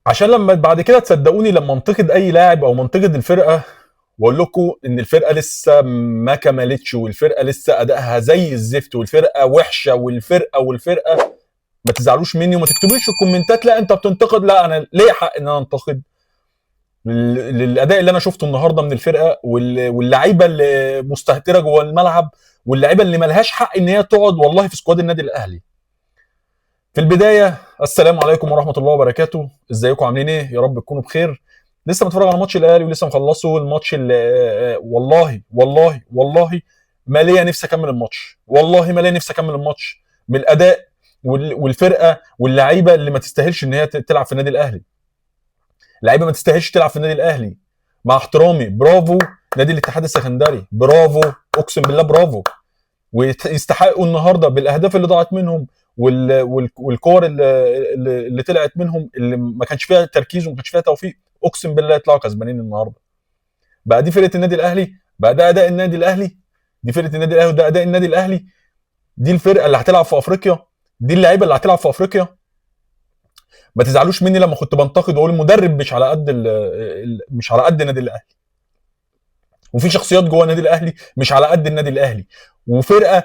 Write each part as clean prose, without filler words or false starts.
عشان لما بعد كده تصدقوني لما انتقد اي لاعب او منتقد الفرقه واقول لكم ان الفرقه لسه ما كملتش والفرقه لسه ادائها زي الزفت والفرقه وحشه والفرقه، ما تزعلوش مني وما تكتبوش في الكومنتات لا انت بتنتقد. لا، انا ليه حق ان انا انتقد للاداء اللي انا شفته النهارده من الفرقه واللعيبه اللي مستهتره جوه الملعب واللعيبه اللي ملهاش حق ان هي تقعد والله في سكواد النادي الاهلي. في البدايه السلام عليكم ورحمه الله وبركاته، ازيكم عاملين ايه؟ يا رب تكونوا بخير. لسه متفرج على ماتش الاهلي ولسه مخلصه الماتش اللي والله ما ليا نفسي اكمل الماتش، والله ما ليا نفسي اكمل الماتش من الاداء والفرقه واللعيبه اللي ما تستاهلش ان هي تلعب في النادي الاهلي. لعيبه ما تستاهلش تلعب في النادي الاهلي، مع احترامي. برافو نادي الاتحاد السكندري، برافو اقسم بالله برافو، ويستحقوا النهارده بالاهداف اللي ضاعت منهم والكور اللي طلعت منهم اللي ما كانش فيها تركيز وما كانش فيها توفيق، اقسم بالله يطلعوا كسبانين النهارده. بقى دي فرقه النادي الاهلي، بقى ده اداء النادي الاهلي، دي فرقه النادي الاهلي وده اداء النادي الاهلي، دي الفرقه اللي هتلعب في افريقيا، دي اللعيبه اللي هتلعب في افريقيا. ما تزعلوش مني لما كنت بنتقد واقول المدرب مش على قد مش على قد النادي الاهلي، وفي شخصيات جوه النادي الاهلي مش على قد النادي الاهلي، وفرقه.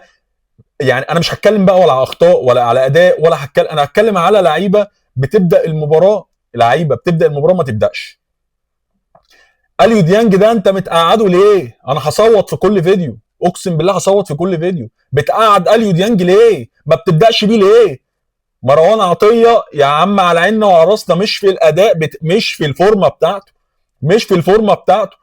يعني انا مش هتكلم بقى ولا على اخطاء ولا على اداء ولا هتكلم، انا هتكلم على لعيبه بتبدا المباراه، لعيبه بتبدا المباراه ما تبداش. اليو ديانج ده انت متقعده ليه؟ انا هصوت في كل فيديو، اقسم بالله هصوت في كل فيديو. بتقعد اليو ديانج ليه؟ ما بتبداش بيه ليه؟ مروان عطيه يا عم على عيننا وعلى راسنا، مش في الاداء مش في الفورمه بتاعته، مش في الفورمه بتاعته.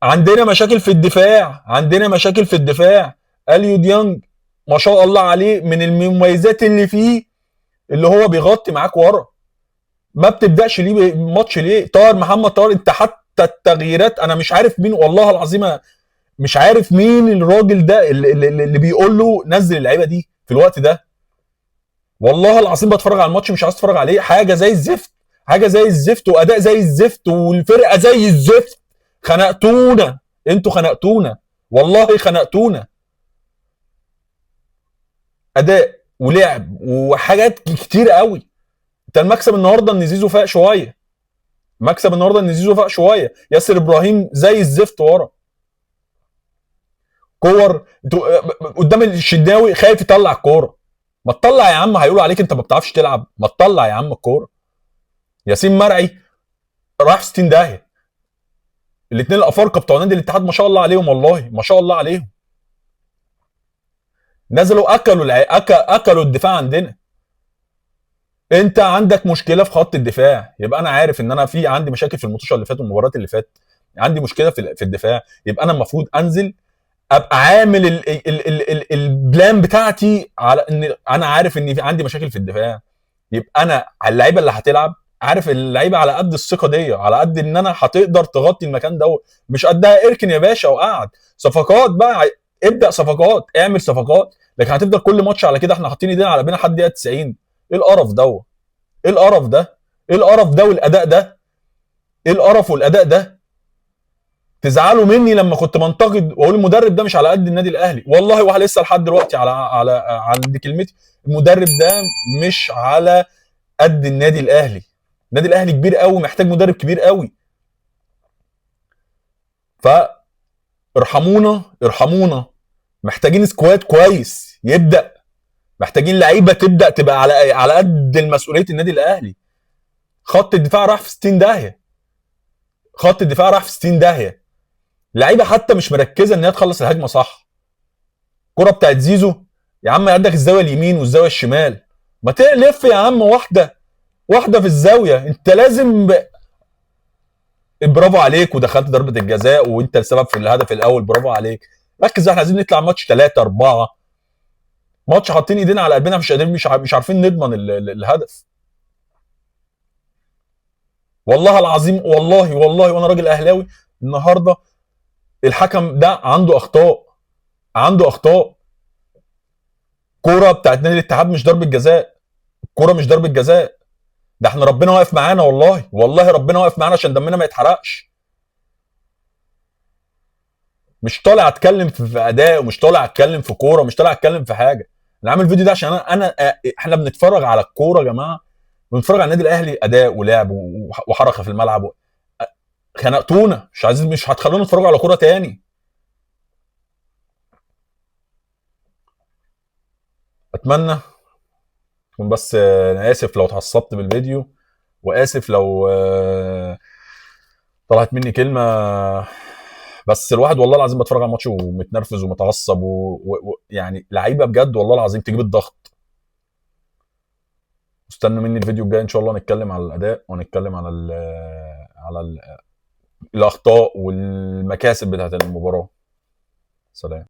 عندنا مشاكل في الدفاع، عندنا مشاكل في الدفاع. اليو ديانج ما شاء الله عليه من المميزات اللي فيه اللي هو بيغطي معاك ورا. ما بتبداش ليه ماتش ليه؟ طاهر محمد طاهر، انت حتى التغييرات انا مش عارف مين، والله العظيم مش عارف مين الراجل ده اللي بيقول له نزل اللعيبه دي في الوقت ده. والله العظيم بتفرج على الماتش مش عايز اتفرج عليه، حاجه زي الزفت، حاجه زي الزفت واداء زي الزفت والفرقه زي الزفت. خنقتونا، انتوا خنقتونا، والله خنقتونا. اداء ولعب وحاجات كتير قوي. انت المكسب النهارده ان زيزو فاق شويه، مكسب النهارده ان زيزو فاق شويه. ياسر ابراهيم زي الزفت ورا كور قدام الشناوي خايف يطلع الكوره. ما تطلع يا عم، هيقولوا عليك انت ما بتعرفش تلعب، ما تطلع يا عم الكوره. ياسين مرعي راح في 60 داهيه. الاثنين الافارقه بتوع نادي الاتحاد ما شاء الله عليهم، والله ما شاء الله عليهم. نزلوا اكلوا الدفاع عندنا. انت عندك مشكله في خط الدفاع، يبقى انا عارف ان انا في عندي مشاكل في الماتش اللي فات والمباريات اللي فاتت، عندي مشكله في الدفاع. يبقى انا المفروض انزل ابقى عامل البلان بتاعتي على ان انا عارف ان في عندي مشاكل في الدفاع. يبقى انا على اللعيبه اللي هتلعب عارف اللعيبه على قد الثقه دي، على قد ان انا هتقدر تغطي المكان ده، مش قدها اركن يا باشا وقعد صفقات بقى. ابدا صفقات، اعمل صفقات، لكن هتفضل كل ماتش على كده احنا حاطين ايدينا على بينا لحد دقيقه 90. ايه القرف ده؟ ايه القرف ده؟ ايه القرف ده والاداء ده؟ ايه القرف والاداء ده؟ تزعلوا مني لما كنت بنتقد واقول المدرب ده مش على قد النادي الاهلي، والله واحد لسه لحد دلوقتي على عند كلمتي، المدرب ده مش على قد النادي الاهلي. النادي الاهلي كبير قوي، محتاج مدرب كبير قوي. فارحمونا ارحمونا، محتاجين سكواد كويس يبدا، محتاجين لعيبه تبدا تبقى على قد مسؤوليه النادي الاهلي. خط الدفاع راح في 60 داهيه، خط الدفاع راح في 60 داهيه. لعيبه حتى مش مركزه ان هي تخلص الهجمه صح. الكره بتاعت زيزو يا عم عندك الزاويه اليمين والزاويه الشمال، ما تلف يا عم واحده واحده في الزاويه. انت لازم برافو عليك ودخلت ضربه الجزاء وانت السبب في الهدف الاول، برافو عليك. ركز، احنا عايزين نطلع ماتش 3 4، ماتش حاطين ايدينا على قلبنا مش قادرين، مش عارفين نضمن الهدف. والله العظيم والله وانا راجل اهلاوي النهارده الحكم ده عنده اخطاء، عنده اخطاء. كوره بتاعت نادي الاتحاد مش ضربه جزاء، الكوره مش ضربه جزاء. ده احنا ربنا واقف معانا، والله ربنا واقف معانا عشان دمنا ما يتحرقش. مش طالع اتكلم في اداء ومش طالع اتكلم في كوره، مش طالع اتكلم في حاجه. انا عامل الفيديو ده عشان انا احنا بنتفرج على الكوره يا جماعه، ونتفرج على النادي الاهلي اداء ولعب وحركه في الملعب خنقتونا، مش عايزين، مش هتخلونا نتفرج على كوره تاني. اتمنى تكون بس انا اسف لو اتعصبت بالفيديو، واسف لو طلعت مني كلمه، بس الواحد والله العظيم بتفرج على الماتش ومتنرفز ومتعصب يعني لعيبه بجد والله العظيم تجيب الضغط. استنوا مني الفيديو الجاي ان شاء الله نتكلم على الاداء، ونتكلم على الاخطاء والمكاسب بتاعت المباراه. سلام.